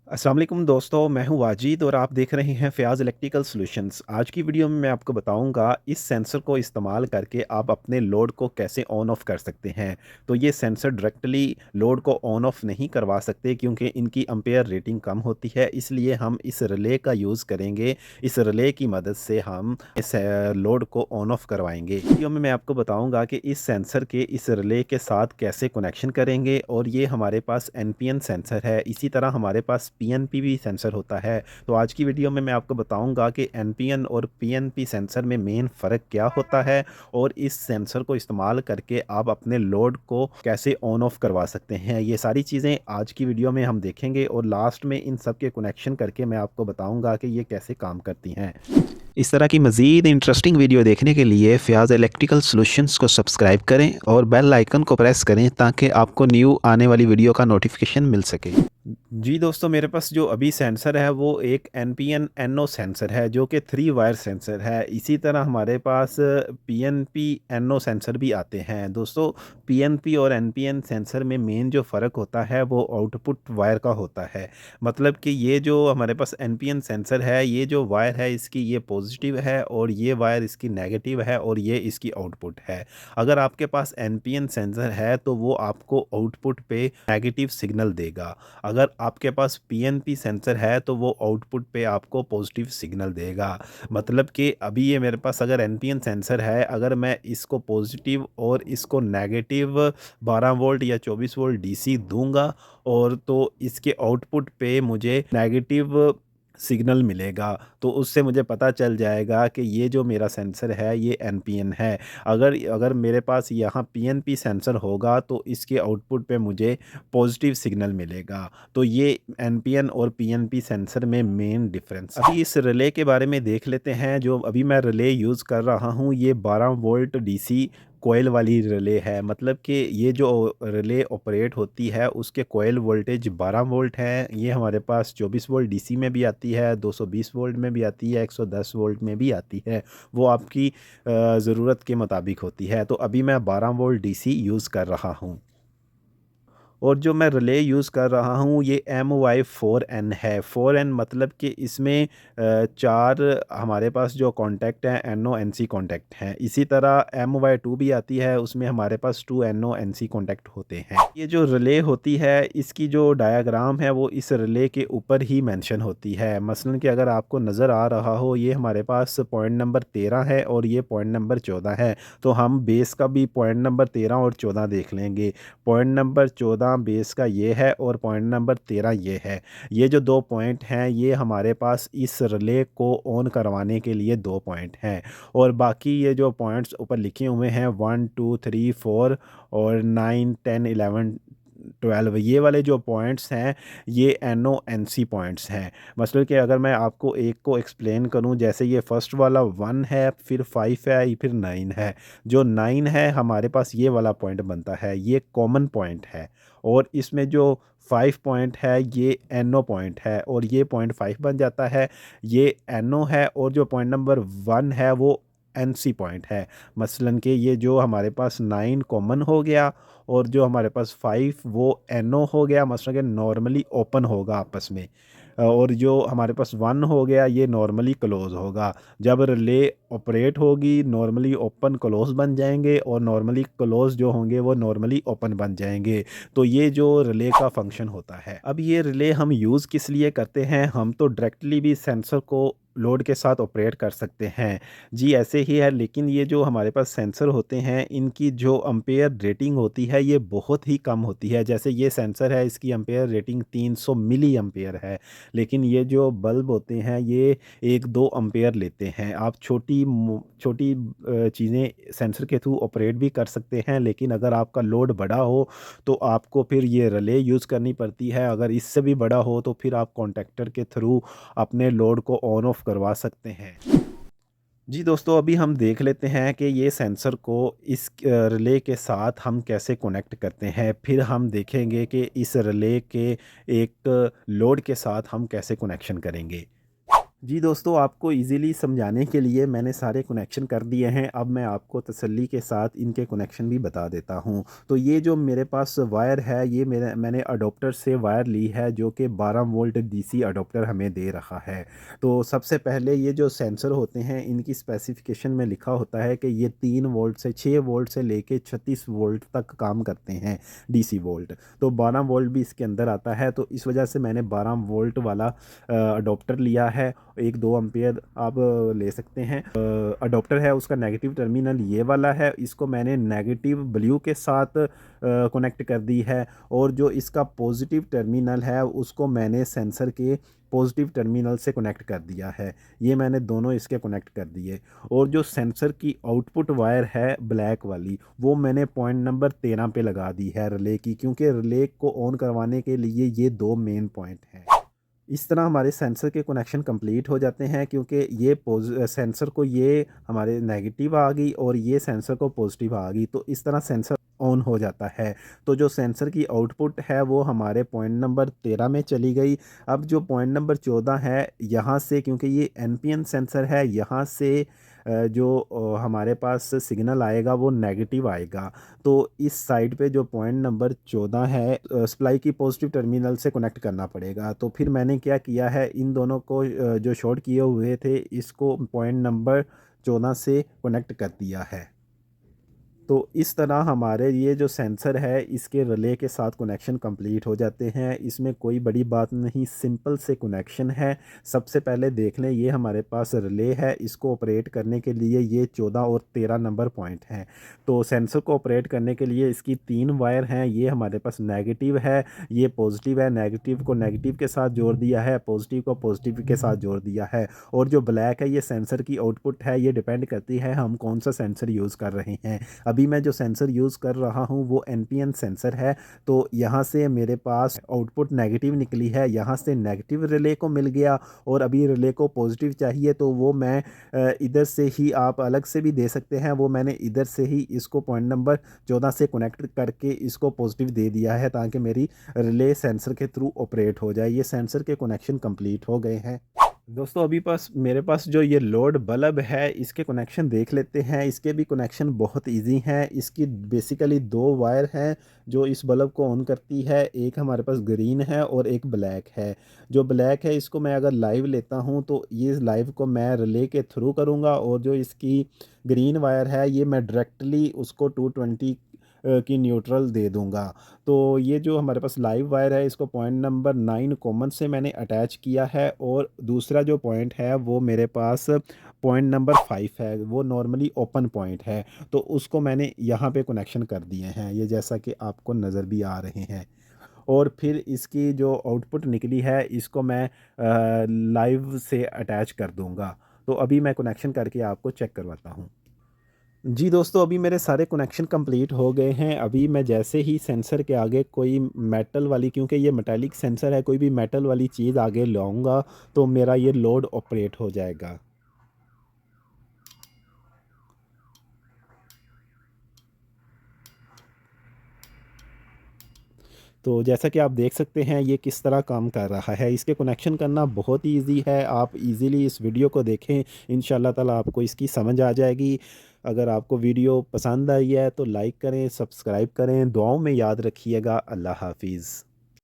अस्सलाम वालेकुम दोस्तों, मैं हूं वाजिद और आप देख रहे हैं फ़याज़ इलेक्ट्रिकल सॉल्यूशंस। आज की वीडियो में मैं आपको बताऊंगा इस सेंसर को इस्तेमाल करके आप अपने लोड को कैसे ऑन ऑफ कर सकते हैं। तो ये सेंसर डायरेक्टली लोड को ऑन ऑफ नहीं करवा सकते क्योंकि इनकी एम्पेयर रेटिंग कम होती है, इसलिए हम इस रिले का यूज़ करेंगे। इस रिले की मदद से हम इस लोड को ऑन ऑफ करवाएंगे। वीडियो में मैं आपको बताऊँगा कि इस सेंसर के इस रिले के साथ कैसे कनेक्शन करेंगे। और ये हमारे पास एनपीएन सेंसर है, इसी तरह हमारे पास पीएनपी भी सेंसर होता है। तो आज की वीडियो में मैं आपको बताऊंगा कि एनपीएन और पीएनपी सेंसर में मेन फ़र्क क्या होता है और इस सेंसर को इस्तेमाल करके आप अपने लोड को कैसे ऑन ऑफ करवा सकते हैं। ये सारी चीज़ें आज की वीडियो में हम देखेंगे और लास्ट में इन सब के कनेक्शन करके मैं आपको बताऊंगा कि ये कैसे काम करती हैं। इस तरह की मज़ीद इंटरेस्टिंग वीडियो देखने के लिए फ़याज़ इलेक्ट्रिकल सॉल्यूशंस को सब्सक्राइब करें और बेल आइकन को प्रेस करें ताकि आपको न्यू आने वाली वीडियो का नोटिफिकेशन मिल सके। जी दोस्तों, मेरे पास जो अभी सेंसर है वो एक एनपीएन एनओ सेंसर है जो कि 3 वायर सेंसर है। इसी तरह हमारे पास पीएनपी एनओ सेंसर भी आते हैं। दोस्तों, पीएनपी और एनपीएन सेंसर में मेन जो फ़र्क होता है वो आउटपुट वायर का होता है। मतलब कि ये जो हमारे पास एनपीएन सेंसर है, ये जो वायर है इसकी ये पॉजिटिव है और ये वायर इसकी नेगेटिव है और ये इसकी आउटपुट है। अगर आपके पास एनपीएन सेंसर है तो वो आपको आउटपुट पे नेगेटिव सिग्नल देगा। अगर आपके पास पीएनपी सेंसर है तो वो आउटपुट पे आपको पॉजिटिव सिग्नल देगा। मतलब कि अभी ये मेरे पास अगर एनपीएन सेंसर है, अगर मैं इसको पॉजिटिव और इसको नेगेटिव 12 वोल्ट या 24 वोल्ट डीसी दूंगा और तो इसके आउटपुट पे मुझे नेगेटिव सिग्नल मिलेगा। तो उससे मुझे पता चल जाएगा कि ये जो मेरा सेंसर है ये एनपीएन है। अगर अगर मेरे पास यहाँ पीएनपी सेंसर होगा तो इसके आउटपुट पे मुझे पॉजिटिव सिग्नल मिलेगा। तो ये एनपीएन और पीएनपी सेंसर में मेन डिफरेंस। अभी इस रिले के बारे में देख लेते हैं। जो अभी मैं रिले यूज़ कर रहा हूँ ये 12 वोल्ट डीसी कोयल वाली रिले है। मतलब कि ये जो रिले ऑपरेट होती है उसके कोयल वोल्टेज 12 वोल्ट है। ये हमारे पास 24 वोल्ट डीसी में भी आती है, 220 वोल्ट में भी आती है, 110 वोल्ट में भी आती है। वो आपकी ज़रूरत के मुताबिक होती है। तो अभी मैं 12 वोल्ट डीसी यूज़ कर रहा हूँ। और जो मैं रिले यूज़ कर रहा हूँ ये MY4N है। 4N मतलब कि इसमें 4 हमारे पास जो कॉन्टैक्ट हैं NO NC कॉन्टैक्ट हैं। इसी तरह MY2 भी आती है, उसमें हमारे पास 2 NO NC कॉन्टैक्ट होते हैं। ये जो रिले होती है इसकी जो डायग्राम है वो इस रिले के ऊपर ही मेंशन होती है। मसलन कि अगर आपको नज़र आ रहा हो, ये हमारे पास पॉइंट नंबर 13 है और ये पॉइंट नंबर 14 है। तो हम बेस का भी पॉइंट नंबर 13 और 14 देख लेंगे। पॉइंट नंबर 14 बेस का ये है और पॉइंट नंबर 13 ये है। ये जो 2 पॉइंट हैं ये हमारे पास इस रिले को ऑन करवाने के लिए 2 पॉइंट हैं। और बाकी ये जो पॉइंट्स ऊपर लिखे हुए हैं 1 2 3 4 और 9 10 11 12, ये वाले जो पॉइंट्स हैं ये NO NC पॉइंट्स हैं। मतलब कि अगर मैं आपको एक को एक्सप्लेन करूं, जैसे ये फर्स्ट वाला 1 है, फिर 5 है, फिर 9 है। जो 9 है हमारे पास ये वाला पॉइंट बनता है, ये कॉमन पॉइंट है। और इसमें जो 5 पॉइंट है ये NO पॉइंट है और ये पॉइंट 5 बन जाता है, ये NO है। और जो पॉइंट नंबर 1 है वो NC पॉइंट है। मसलन कि ये जो हमारे पास 9 कॉमन हो गया और जो हमारे पास 5 वो NO हो गया। मसलन कि नॉर्मली ओपन होगा आपस में। और जो हमारे पास 1 हो गया ये नॉर्मली क्लोज़ होगा। जब रिले ऑपरेट होगी नॉर्मली ओपन क्लोज़ बन जाएंगे और नॉर्मली क्लोज़ जो होंगे वो नॉर्मली ओपन बन जाएंगे। तो ये जो रिले का फंक्शन होता है। अब ये रिले हम यूज़ किस लिए करते हैं? हम तो डायरेक्टली भी सेंसर को लोड के साथ ऑपरेट कर सकते हैं। जी ऐसे ही है, लेकिन ये जो हमारे पास सेंसर होते हैं इनकी जो एम्पेयर रेटिंग होती है ये बहुत ही कम होती है। जैसे ये सेंसर है, इसकी एम्पेयर रेटिंग 300 मिली एम्पेयर है। लेकिन ये जो बल्ब होते हैं ये 1-2 एम्पेयर लेते हैं। आप छोटी चीज़ें सेंसर के थ्रू ऑपरेट भी कर सकते हैं, लेकिन अगर आपका लोड बड़ा हो तो आपको फिर ये रिले यूज़ करनी पड़ती है। अगर इससे भी बड़ा हो तो फिर आप कॉन्टैक्टर के थ्रू अपने लोड को ऑन ऑफ करवा सकते हैं। जी दोस्तों, अभी हम देख लेते हैं कि ये सेंसर को इस रिले के साथ हम कैसे कनेक्ट करते हैं। फिर हम देखेंगे कि इस रिले के एक लोड के साथ हम कैसे कनेक्शन करेंगे। जी दोस्तों, आपको ईज़िली समझाने के लिए मैंने सारे कनेक्शन कर दिए हैं। अब मैं आपको तसल्ली के साथ इनके कनेक्शन भी बता देता हूँ। तो ये जो मेरे पास वायर है, ये मैंने अडॉप्टर से वायर ली है, जो कि 12 वोल्ट डीसी अडॉप्टर हमें दे रहा है। तो सबसे पहले ये जो सेंसर होते हैं, इनकी स्पेसिफ़िकेशन में लिखा होता है कि ये 3 वोल्ट से 6 वोल्ट से लेके 36 वोल्ट तक काम करते हैं, डीसी वोल्ट। तो 12 वोल्ट भी इसके अंदर आता है, तो इस वजह से मैंने 12 वोल्ट वाला अडॉप्टर लिया है। 1-2 एम्पीयर आप ले सकते हैं। अडॉप्टर है, उसका नेगेटिव टर्मिनल ये वाला है, इसको मैंने नेगेटिव ब्लू के साथ कनेक्ट कर दी है, और जो इसका पॉजिटिव टर्मिनल है उसको मैंने सेंसर के पॉजिटिव टर्मिनल से कनेक्ट कर दिया है। ये मैंने दोनों इसके कनेक्ट कर दिए। और जो सेंसर की आउटपुट वायर है ब्लैक वाली, वो मैंने पॉइंट नंबर 13 पे लगा दी है रिले की, क्योंकि रिले को ऑन करवाने के लिए ये 2 मेन पॉइंट हैं। इस तरह हमारे सेंसर के कनेक्शन कंप्लीट हो जाते हैं, क्योंकि ये सेंसर को ये हमारे नेगेटिव आ गई और ये सेंसर को पॉजिटिव आ गई, तो इस तरह सेंसर ऑन हो जाता है। तो जो सेंसर की आउटपुट है वो हमारे पॉइंट नंबर 13 में चली गई। अब जो पॉइंट नंबर 14 है, यहाँ से, क्योंकि ये एनपीएन सेंसर है, यहाँ से जो हमारे पास सिग्नल आएगा वो नेगेटिव आएगा। तो इस साइड पे जो पॉइंट नंबर 14 है, सप्लाई की पॉजिटिव टर्मिनल से कनेक्ट करना पड़ेगा। तो फिर मैंने क्या किया है, इन दोनों को जो शॉर्ट किए हुए थे, इसको पॉइंट नंबर 14 से कनेक्ट कर दिया है। तो इस तरह हमारे ये जो सेंसर है, इसके रिले के साथ कनेक्शन कंप्लीट हो जाते हैं। इसमें कोई बड़ी बात नहीं, सिंपल से कनेक्शन है। सबसे पहले देख लें, ये हमारे पास रिले है, इसको ऑपरेट करने के लिए ये 14 और 13 नंबर पॉइंट हैं। तो सेंसर को ऑपरेट करने के लिए इसकी 3 वायर हैं। ये हमारे पास नेगेटिव है, ये पॉजिटिव है। नेगेटिव को नेगेटिव के साथ जोड़ दिया है, पॉजिटिव को पॉजिटिव के साथ जोड़ दिया है। और जो ब्लैक है, ये सेंसर की आउटपुट है। ये डिपेंड करती है हम कौन सा सेंसर यूज़ कर रहे हैं। अभी मैं जो सेंसर यूज़ कर रहा हूँ वो एनपीएन सेंसर है। तो यहाँ से मेरे पास आउटपुट नेगेटिव निकली है, यहाँ से नेगेटिव रिले को मिल गया, और अभी रिले को पॉजिटिव चाहिए, तो वो मैं इधर से ही, आप अलग से भी दे सकते हैं, वो मैंने इधर से ही इसको पॉइंट नंबर 14 से कनेक्ट करके इसको पॉजिटिव दे दिया है, ताकि मेरी रिले सेंसर के थ्रू ऑपरेट हो जाए। ये सेंसर के कनेक्शन कंप्लीट हो गए हैं। दोस्तों, अभी मेरे पास जो ये लोड बल्ब है, इसके कनेक्शन देख लेते हैं। इसके भी कनेक्शन बहुत इजी हैं। इसकी बेसिकली 2 वायर हैं जो इस बल्ब को ऑन करती है। एक हमारे पास ग्रीन है और एक ब्लैक है। जो ब्लैक है, इसको मैं अगर लाइव लेता हूँ तो ये लाइव को मैं रिले के थ्रू करूँगा, और जो इसकी ग्रीन वायर है, ये मैं डायरेक्टली उसको 220 की न्यूट्रल दे दूँगा। तो ये जो हमारे पास लाइव वायर है, इसको पॉइंट नंबर 9 कॉमन से मैंने अटैच किया है, और दूसरा जो पॉइंट है वो मेरे पास पॉइंट नंबर 5 है, वो नॉर्मली ओपन पॉइंट है। तो उसको मैंने यहाँ पे कनेक्शन कर दिए हैं, ये जैसा कि आपको नज़र भी आ रहे हैं। और फिर इसकी जो आउटपुट निकली है, इसको मैं लाइव से अटैच कर दूँगा। तो अभी मैं कनेक्शन करके आपको चेक करवाता हूँ। जी दोस्तों, अभी मेरे सारे कनेक्शन कंप्लीट हो गए हैं। अभी मैं जैसे ही सेंसर के आगे कोई मेटल वाली, क्योंकि ये मेटालिक सेंसर है, कोई भी मेटल वाली चीज़ आगे लाऊंगा तो मेरा ये लोड ऑपरेट हो जाएगा। तो जैसा कि आप देख सकते हैं, ये किस तरह काम कर रहा है। इसके कनेक्शन करना बहुत ही ईजी है। आप इजीली इस वीडियो को देखें, इंशाल्लाह ताला आपको इसकी समझ आ जाएगी। अगर आपको वीडियो पसंद आई है तो लाइक करें, सब्सक्राइब करें, दुआओं में याद रखिएगा। अल्लाह हाफिज़।